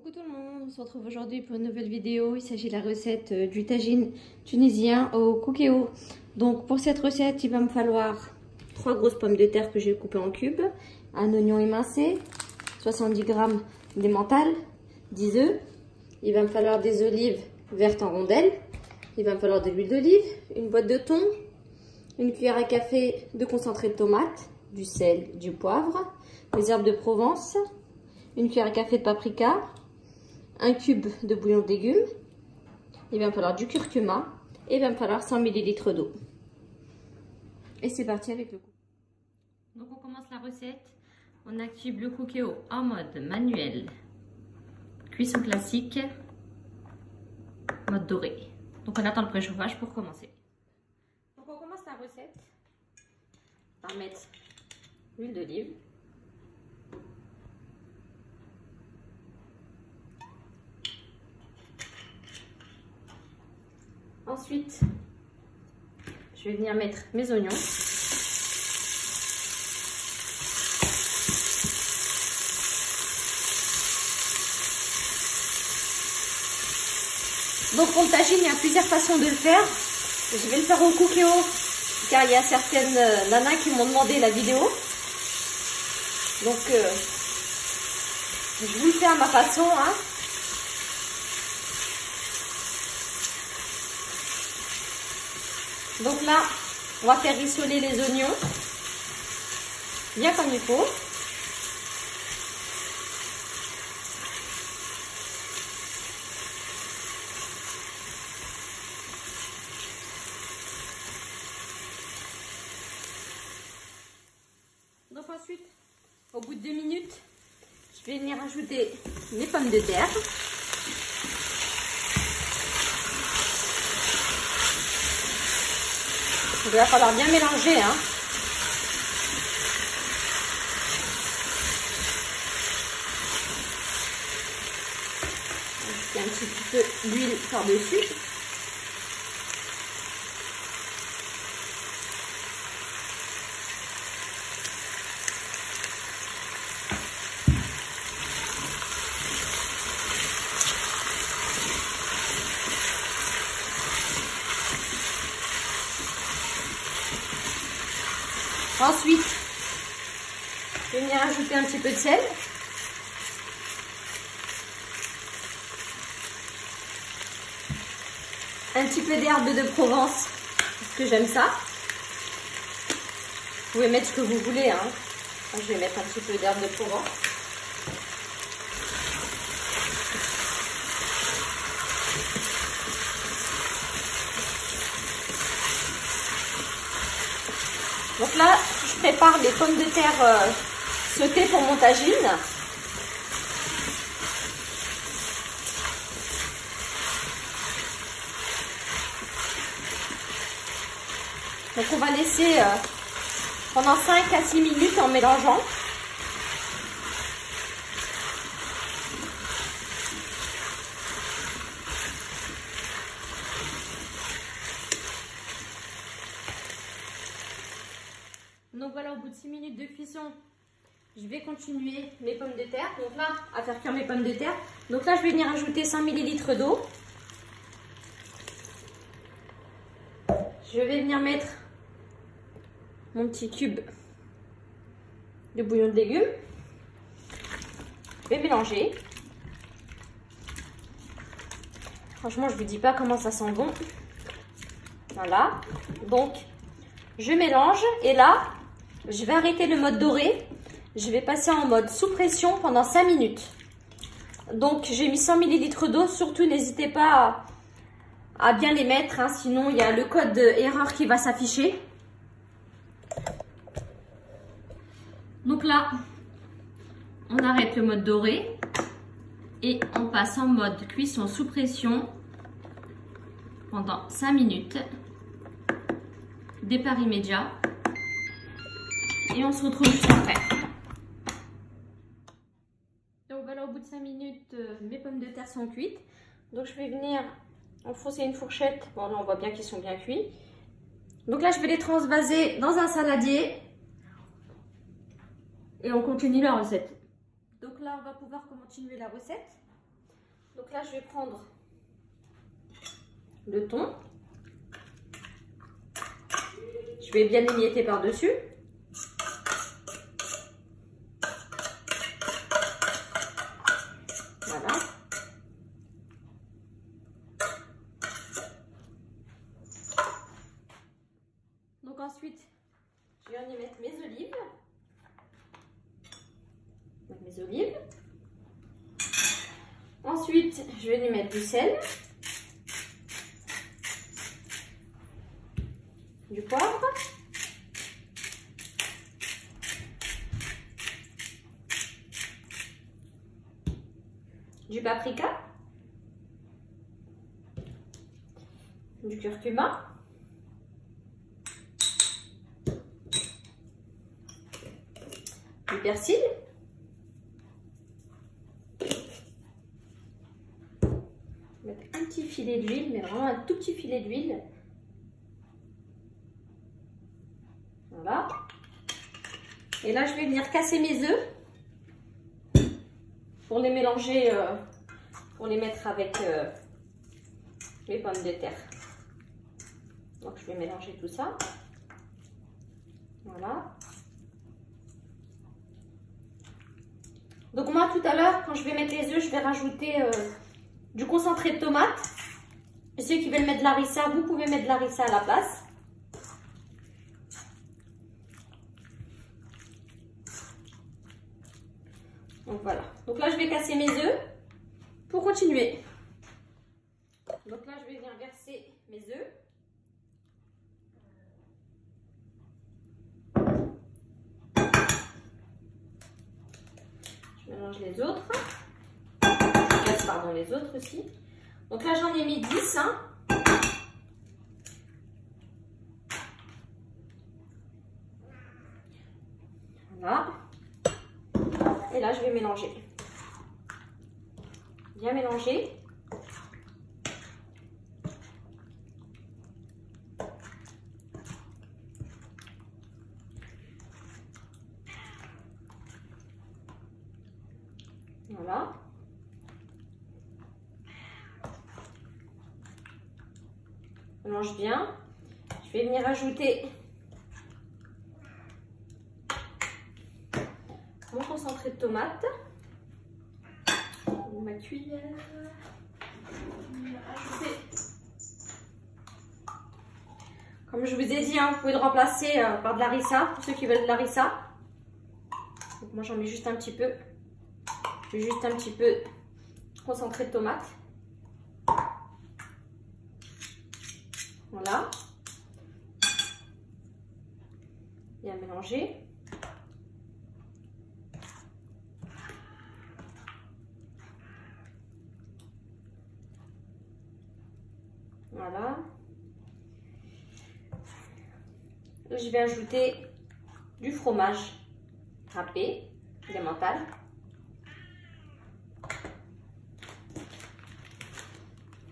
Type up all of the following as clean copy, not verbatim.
Coucou tout le monde, on se retrouve aujourd'hui pour une nouvelle vidéo. Il s'agit de la recette du tagine tunisien au cookéo. Donc pour cette recette, il va me falloir 3 grosses pommes de terre que j'ai coupées en cubes, un oignon émincé, 70 g d'emmental, 10 œufs. Il va me falloir des olives vertes en rondelles. Il va me falloir de l'huile d'olive, une boîte de thon, une cuillère à café de concentré de tomate, du sel, du poivre, des herbes de Provence, une cuillère à café de paprika, un cube de bouillon de légumes, il va me falloir du curcuma et il va me falloir 100 ml d'eau. Et c'est parti avec le coup. Donc on commence la recette, on active le cookéo en mode manuel, cuisson classique, mode doré. Donc on attend le préchauffage pour commencer. Donc on commence la recette par mettre l'huile d'olive. Ensuite, je vais venir mettre mes oignons. Donc pour le tagine, il y a plusieurs façons de le faire. Je vais le faire au cookéo, car il y a certaines nanas qui m'ont demandé la vidéo. Donc je vous le fais à ma façon, hein. Donc là, on va faire rissoler les oignons, bien comme il faut. Donc ensuite, au bout de 2 minutes, je vais venir ajouter mes pommes de terre. Il va falloir bien mélanger, hein. Un petit peu d'huile par-dessus. Ensuite, je vais venir ajouter un petit peu de sel. Un petit peu d'herbe de Provence, parce que j'aime ça. Vous pouvez mettre ce que vous voulez, hein. Moi, je vais mettre un petit peu d'herbe de Provence. Donc là, je prépare les pommes de terre sautées pour mon tagine. Donc on va laisser pendant 5 à 6 minutes en mélangeant. Donc voilà, au bout de 6 minutes de cuisson, je vais continuer mes pommes de terre. Donc là, à faire cuire mes pommes de terre. Donc là, je vais venir ajouter 100 ml d'eau. Je vais venir mettre mon petit cube de bouillon de légumes. Je vais mélanger. Franchement, je ne vous dis pas comment ça sent bon. Voilà. Donc, je mélange et là, je vais arrêter le mode doré. Je vais passer en mode sous pression pendant 5 minutes. Donc, j'ai mis 100 ml d'eau. Surtout, n'hésitez pas à bien les mettre, hein, sinon il y a le code erreur qui va s'afficher. Donc là, on arrête le mode doré et on passe en mode cuisson sous pression pendant 5 minutes. Départ immédiat. Et on se retrouve juste après. Donc voilà, au bout de 5 minutes, mes pommes de terre sont cuites. Donc je vais venir enfoncer une fourchette. Bon, là on voit bien qu'ils sont bien cuits. Donc là je vais les transvaser dans un saladier. Et on continue la recette. Donc là on va pouvoir continuer la recette. Donc là, je vais prendre le thon. Je vais bien émietter par-dessus. Voilà. Donc ensuite, je vais y mettre mes olives. Mes olives. Ensuite, je vais y mettre du sel, du poivre, du paprika, du curcuma, du persil, mettre un petit filet d'huile, mais vraiment un tout petit filet d'huile. Voilà. Et là, je vais venir casser mes œufs pour les mélanger, pour les mettre avec mes pommes de terre. Donc, je vais mélanger tout ça. Voilà. Donc, moi, tout à l'heure, quand je vais mettre les œufs, je vais rajouter du concentré de tomate. Et ceux qui veulent mettre de la harissa, vous pouvez mettre de la harissa à la place. Donc voilà. Donc là, je vais casser mes œufs pour continuer. Donc là, je vais venir verser mes œufs. Je mélange les autres. Je casse, pardon, les autres aussi. Donc là, j'en ai mis 10. Hein. Voilà. Et là, je vais mélanger. Bien mélanger. Voilà. Mélange bien. Je vais venir ajouter mon concentré de tomate. Ma cuillère. Ajouter. Comme je vous ai dit, hein, vous pouvez le remplacer par de la harissa, pour ceux qui veulent de la harissa. Donc moi j'en mets juste un petit peu. J'ai juste un petit peu concentré de tomate. Voilà. Bien mélanger. Voilà. Je vais ajouter du fromage râpé, élémental.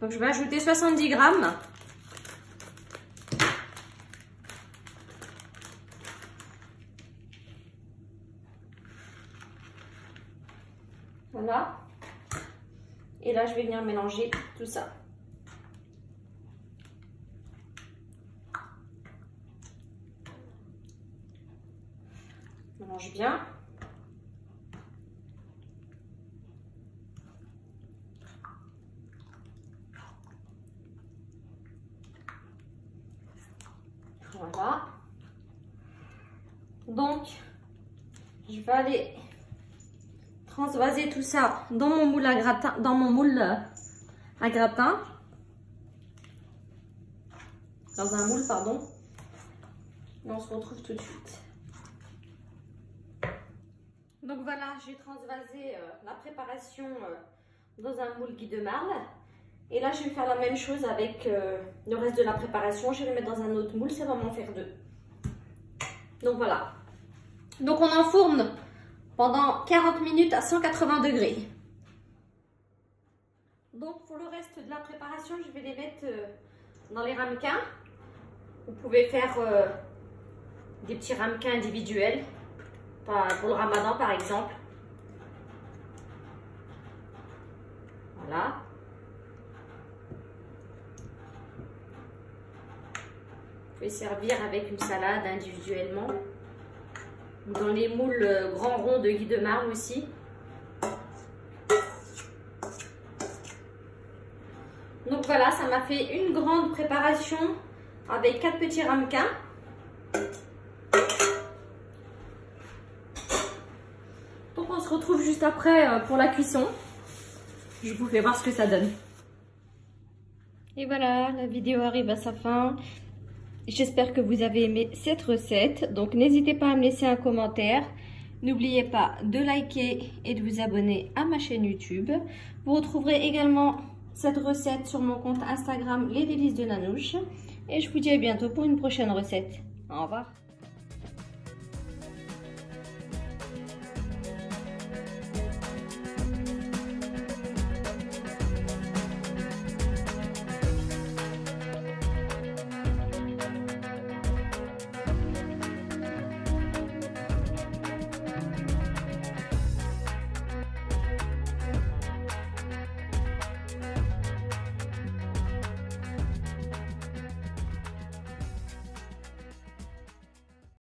Donc je vais ajouter 70 grammes. Voilà. Et là, je vais venir mélanger tout ça. Mélange bien. Voilà. Donc, je vais aller transvaser tout ça dans mon moule à gratin, dans un moule pardon. Et on se retrouve tout de suite. Donc voilà, j'ai transvasé la préparation dans un moule Guy de Marle. Et là, je vais faire la même chose avec le reste de la préparation. Je vais le mettre dans un autre moule, ça va m'en faire 2. Donc voilà. Donc on enfourne pendant 40 minutes à 180 degrés. Donc pour le reste de la préparation, je vais les mettre dans les ramequins. Vous pouvez faire des petits ramequins individuels, pour le ramadan par exemple. Voilà. Vous pouvez servir avec une salade individuellement. Dans les moules grands ronds de Guy de Marne aussi. Donc voilà, ça m'a fait une grande préparation avec 4 petits ramequins. Donc on se retrouve juste après pour la cuisson. Je vous fais voir ce que ça donne. Et voilà, la vidéo arrive à sa fin. J'espère que vous avez aimé cette recette. Donc n'hésitez pas à me laisser un commentaire. N'oubliez pas de liker et de vous abonner à ma chaîne YouTube. Vous retrouverez également cette recette sur mon compte Instagram Les Délices de Nanouche. Et je vous dis à bientôt pour une prochaine recette. Au revoir.